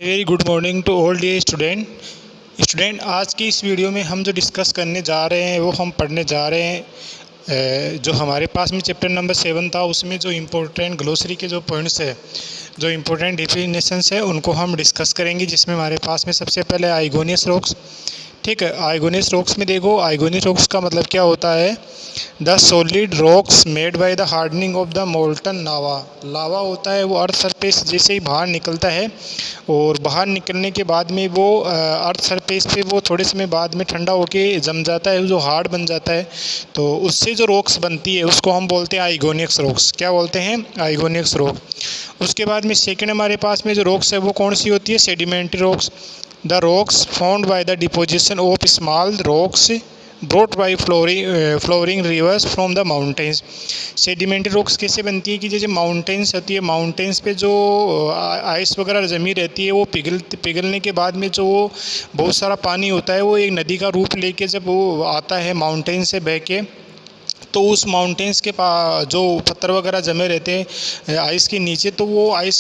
Very good morning to all dear student आज की इस वीडियो में हम जो डिस्कस करने जा रहे हैं वो हम पढ़ने जा रहे हैं जो हमारे पास में चैप्टर नंबर 7 था उसमें जो इम्पोर्टेंट ग्लोसरी के जो पॉइंट्स है, जो इम्पोर्टेंट डेफिनेशंस है उनको हम डिस्कस करेंगे। जिसमें हमारे पास में सबसे पहले आइगोनियस रॉक्स। ठीक है, आइगोनियस रॉक्स में देखो, आइगोनियस रॉक्स का मतलब क्या होता है? The solid rocks made by the hardening of the molten lava. Lava होता है वो अर्थ सरफेस जैसे ही बाहर निकलता है और बाहर निकलने के बाद में वो अर्थ सरफेस पे वो थोड़े समय बाद में ठंडा होके जम जाता है, जो हार्ड बन जाता है। तो उससे जो रॉक्स बनती है उसको हम बोलते हैं आइगोनियस रॉक्स। क्या बोलते हैं? आइगोनियस रॉक। उसके बाद में सेकेंड हमारे पास में जो रॉक्स है वो कौन सी होती है? Sedimentary rocks. The rocks found by the deposition of small rocks brought by flooring reverse from the mountains. Sedimentary rocks कैसे बनती है कि जैसे माउंटेन्स होती है, माउंटेन्स पे जो आइस वगैरह जमी रहती है वो पिघलने के बाद में जो वो बहुत सारा पानी होता है वो एक नदी का रूप लेके जब वो आता है माउंटेन से बह के, तो उस माउंटेन्स के जो पत्थर वगैरह जमे रहते हैं आइस के नीचे, तो वो आइस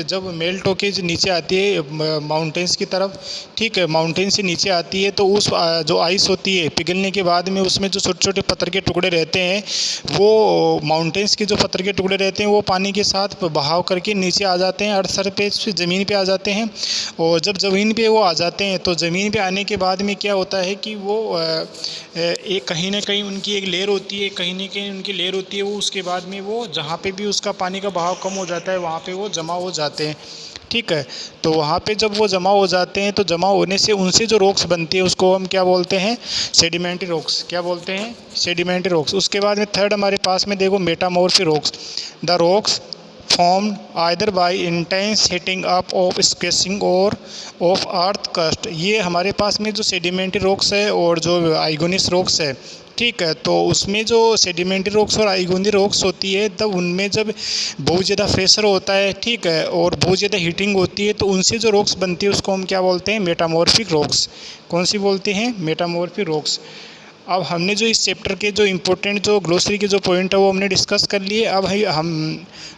जब मेल्ट होके नीचे आती है माउंटेन्स की तरफ, ठीक है, माउंटेन से नीचे आती है तो उस जो आइस होती है पिघलने के बाद में उसमें जो छोटे छोटे पत्थर के टुकड़े रहते हैं वो माउंटेन्स के जो पत्थर के टुकड़े रहते हैं वो पानी के साथ बहाव करके नीचे आ जाते हैं, अर्थ सरफेस पे ज़मीन पे आ जाते हैं। और जब ज़मीन पे वो आ जाते हैं तो ज़मीन पे आने के बाद में क्या होता है कि वो एक कहीं ना कहीं उनकी एक लेयर होती है, कहीं ना कहीं उनकी लेयर होती है, वो उसके बाद में वो जहाँ पे भी उसका पानी का बहाव कम हो जाता है वहाँ पे वो जमा हो जाते हैं। ठीक है, तो वहाँ पे जब वो जमा हो जाते हैं तो जमा होने से उनसे जो रॉक्स बनती है उसको हम क्या बोलते हैं? Sedimentary rocks. क्या बोलते हैं? Sedimentary rocks. उसके बाद में थर्ड हमारे पास में देखो metamorphic rocks. The rocks formed either by intense heating up of squishing और of earth crust। ये हमारे पास में जो सेडिमेंट्री रॉक्स है और जो आइगोनियस रॉक्स है, ठीक है, तो उसमें जो सेडिमेंट्री रॉक्स और आइगोनियस रॉक्स होती है तब उनमें जब बहुत ज़्यादा प्रेशर होता है, ठीक है, और बहुत ज़्यादा हीटिंग होती है तो उनसे जो रॉक्स बनती है उसको हम क्या बोलते हैं? Metamorphic rocks. कौन सी बोलते हैं? Metamorphic rocks. अब हमने जो इस चैप्टर के जो इम्पोर्टेंट जो ग्लोसरी के जो पॉइंट है वो हमने डिस्कस कर लिए। अब हम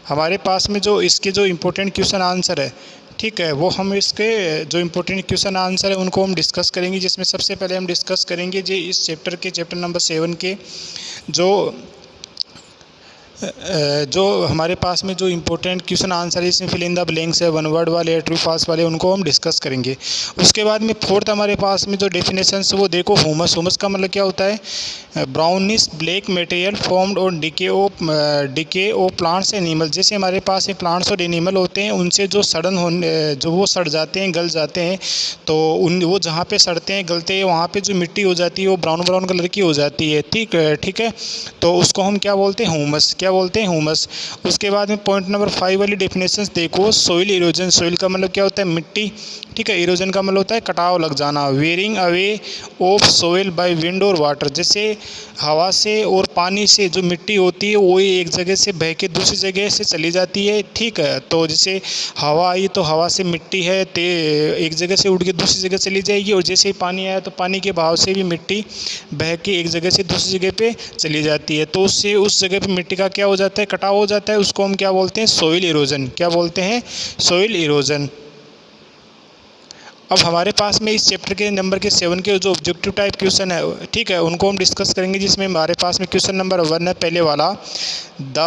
हमारे पास में जो इसके जो इम्पोर्टेंट क्वेश्चन आंसर है, ठीक है, वो हम इसके जो इम्पोर्टेंट क्वेश्चन आंसर है उनको हम डिस्कस करेंगे। जिसमें सबसे पहले हम डिस्कस करेंगे जो इस चैप्टर के चैप्टर नंबर 7 के जो हमारे पास में जो इम्पोर्टेंट क्वेश्चन आंसर है इसमें फिल इन द ब्लैंक्स है, वन वर्ड वाले, ट्रू फॉल्स वाले, उनको हम डिस्कस करेंगे। उसके बाद में फोर्थ हमारे पास में जो डेफिनेशंस वो देखो, ह्यूमस। ह्यूमस का मतलब क्या होता है? ब्राउनिश ब्लैक मटेरियल फॉर्म्ड और डिके ऑफ प्लांट्स एनिमल। जैसे हमारे पास में प्लांट्स और एनिमल होते हैं उनसे जो सड़न होने जो वो सड़ जाते हैं, गल जाते हैं, तो वो जहाँ पे सड़ते हैं गलते हैं वहाँ पे जो मिट्टी हो जाती है वो ब्राउन ब्राउन कलर की हो जाती है। ठीक है, तो उसको हम क्या बोलते हैं? ह्यूमस। क्या बोलते हैं? ह्यूमस। उसके बाद में पॉइंट नंबर 5 वाली डेफिनेशंस देखो, सोइल इरोजन। सोइल का मतलब क्या होता है? मिट्टी। ठीक है, इरोजन का मतलब होता है कटाव लग जाना। Wearing away of soil by wind और वाटर। जैसे हवा से और पानी से जो मिट्टी होती है वो एक जगह से बह के दूसरी जगह से चली जाती है। ठीक है, तो जैसे हवा आई तो हवा से मिट्टी है एक जगह से उड़ के दूसरी जगह चली जाएगी, और जैसे ही पानी आया तो पानी के बहाव से भी मिट्टी बह के एक जगह से दूसरी जगह पे चली जाती है, तो उससे उस जगह पे मिट्टी का क्या हो जाता है? कटाव हो जाता है। उसको हम क्या बोलते हैं? Soil erosion. क्या बोलते हैं? Soil erosion. अब हमारे पास में इस चैप्टर के नंबर के 7 के जो ऑब्जेक्टिव टाइप क्वेश्चन है, ठीक है, उनको हम डिस्कस करेंगे। जिसमें हमारे पास में क्वेश्चन नंबर 1 है पहले वाला, the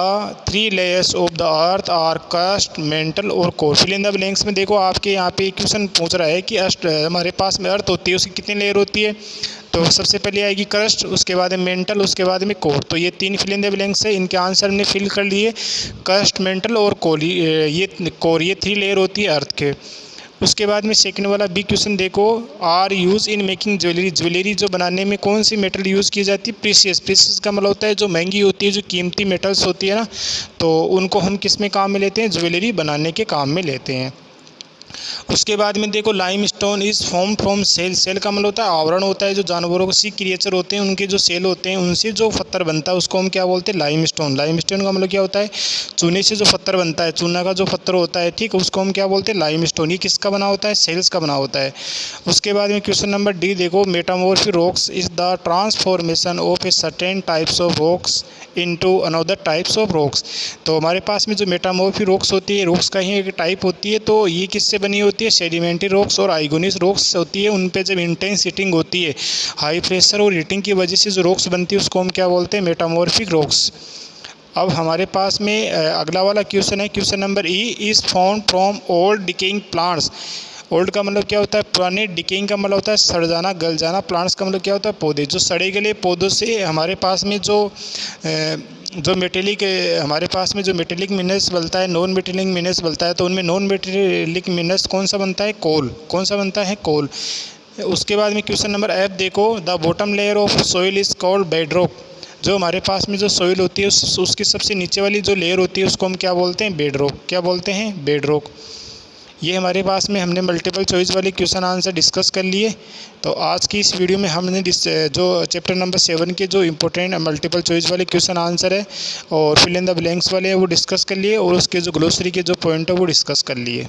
3 layers of the earth are crust, mantle और core. Fill in the blanks में देखो आपके यहाँ पे क्वेश्चन पूछ रहा है कि हमारे पास में अर्थ होती है उसकी कितनी लेयर होती है? तो सबसे पहले आएगी क्रस्ट, उसके बाद में मेंटल, उसके बाद में कोर। तो ये 3 फिल इन द ब्लैंक्स है, इनके आंसर हमने फिल कर लिए। क्रस्ट, मेंटल और कोर, ये 3 लेयर होती है अर्थ के। उसके बाद में सेकंड वाला बी क्वेश्चन देखो, are used in making jewellery. Jewellery जो बनाने में कौन सी मेटल यूज़ की जाती है? प्रीशियस। प्रीशियस का मतलब होता है जो महंगी होती है, जो कीमती मेटल्स होती है ना, तो उनको हम किस में काम में लेते हैं? ज्वेलरी बनाने के काम में लेते हैं। उसके बाद में देखो, limestone is form from shell. Shell का मतलब होता है आवरण होता है, जो जानवरों को सी क्रिएचर होते हैं उनके जो सेल होते हैं उनसे जो पत्थर बनता है उसको हम क्या बोलते हैं? Lime stone. लाइम स्टोन का मतलब क्या होता है? चूने से जो पत्थर बनता है, चूना का जो पत्थर होता है, ठीक, उसको हम क्या बोलते हैं? Lime stone. ये किसका बना होता है? सेल्स का बना होता है। उसके बाद में क्वेश्चन नंबर डी देखो, metamorphic rocks is the transformation of a certain types of rocks into another types of rocks. तो हमारे पास में जो मेटामॉर्फिक रॉक्स होती है, रॉक्स का ही एक टाइप होती है, तो ये किससे बनी होती है? होती है सेडिमेंट्री रॉक्स और आइगोनियस रॉक्स होती है। उन पे जब इंटेंस हीटिंग होती है, हाई प्रेशर और हीटिंग की वजह से जो रॉक्स बनती है उसको हम क्या बोलते हैं, मेटामॉर्फिक रॉक्स। अब हमारे पास में अगला वाला क्वेश्चन है, question number E is found from old decaying plants. Old का मतलब क्या होता है, पुराने। डिकेइंग का मतलब होता है सड़ जाना, गल जाना। प्लांट्स का मतलब क्या होता है, पौधे। जो सड़े गले पौधों से हमारे पास में जो मेटेलिक हमारे पास में जो मेटेलिक मिनरल्स बनता है, नॉन मेटेलिक मिनरल्स बनता है, तो उनमें नॉन मेटेलिक मिनरल्स कौन सा बनता है, कोल। कौन सा बनता है, कोल। उसके बाद में क्वेश्चन नंबर एफ देखो, the bottom layer of soil is called bedrock. जो हमारे पास में जो सोइल होती है उसकी सबसे नीचे वाली जो लेयर होती है उसको हम क्या बोलते हैं, बेडरॉक। क्या बोलते हैं, बेडरॉक। ये हमारे पास में हमने मल्टीपल चॉइस वाले क्वेश्चन आंसर डिस्कस कर लिए। तो आज की इस वीडियो में हमने जो चैप्टर नंबर 7 के जो इंपॉर्टेंट मल्टीपल चॉइस वाले क्वेश्चन आंसर है और फिल इन द ब्लैंक्स वाले हैं वो डिस्कस कर लिए, और उसके जो ग्लोसरी के जो पॉइंट है वो डिस्कस कर लिए।